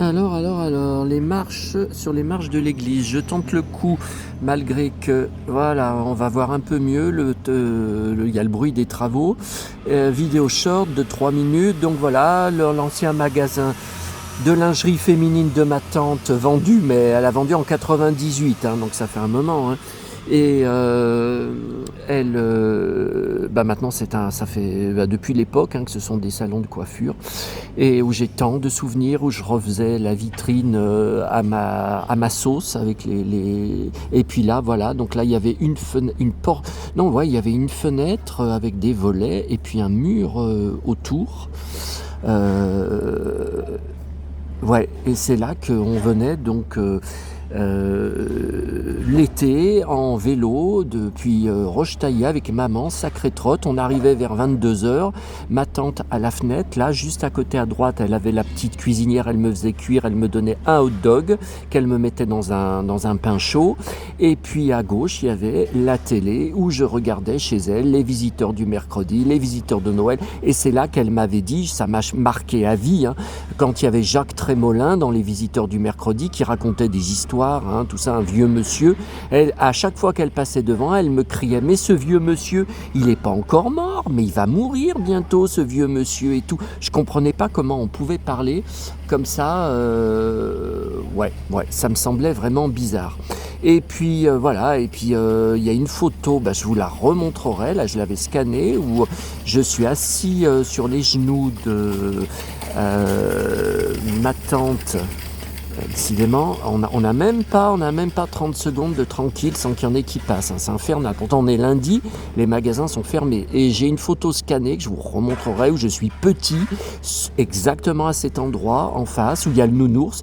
Alors, sur les marches de l'église, je tente le coup, malgré que, voilà, on va voir un peu mieux, il y a le bruit des travaux. Vidéo short de 3 minutes, donc voilà, l'ancien magasin de lingerie féminine de ma tante vendu, mais elle a vendu en 98, hein, donc ça fait un moment, hein. Et maintenant ça fait depuis l'époque, hein, que ce sont des salons de coiffure et où j'ai tant de souvenirs, où je refaisais la vitrine à ma sauce avec et puis là voilà, donc là il y avait il y avait une fenêtre avec des volets et puis un mur autour. Euh, ouais, et c'est là qu'on venait donc l'été en vélo depuis Rochetaillais avec maman, sacrée trotte. On arrivait vers 22h, ma tante à la fenêtre, là juste à côté à droite, elle avait la petite cuisinière, elle me faisait cuire, elle me donnait un hot dog qu'elle me mettait dans un pain chaud. Et puis à gauche, il y avait la télé où je regardais chez elle les visiteurs du mercredi, les visiteurs de Noël. Et c'est là qu'elle m'avait dit, ça m'a marqué à vie, hein, quand il y avait Jacques Trémolin dans les visiteurs du mercredi qui racontait des histoires, hein, tout ça, un vieux monsieur. À chaque fois qu'elle passait devant, elle me criait: mais ce vieux monsieur, il n'est pas encore mort, mais il va mourir bientôt, ce vieux monsieur et tout. Je comprenais pas comment on pouvait parler comme ça. Ouais, ça me semblait vraiment bizarre. Et puis voilà, et puis il y a une photo, je vous la remontrerai, là je l'avais scannée, où je suis assis sur les genoux de ma tante. Décidément, on n'a même pas 30 secondes de tranquille sans qu'il y en ait qui passent, hein. C'est infernal. Pourtant, on est lundi, les magasins sont fermés. Et j'ai une photo scannée que je vous remontrerai où je suis petit, exactement à cet endroit, en face, où il y a le nounours,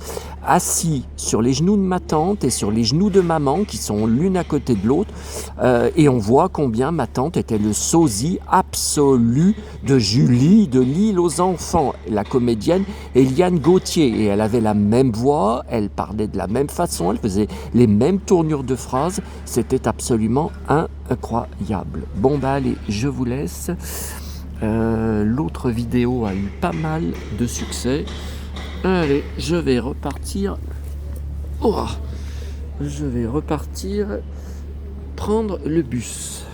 assis sur les genoux de ma tante et sur les genoux de maman, qui sont l'une à côté de l'autre. Et on voit combien ma tante était le sosie absolu de Julie de l'île aux enfants, la comédienne Eliane Gauthier. Et elle avait la même voix, elle parlait de la même façon, elle faisait les mêmes tournures de phrases. C'était absolument incroyable. Bon allez, je vous laisse. L'autre vidéo a eu pas mal de succès. Allez, je vais repartir prendre le bus.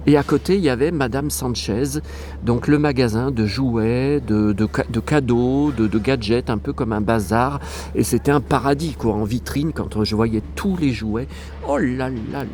Et à côté, il y avait Madame Sanchez, donc le magasin de jouets, de cadeaux, de gadgets, un peu comme un bazar. Et c'était un paradis, quoi, en vitrine, quand je voyais tous les jouets. Oh là là là là.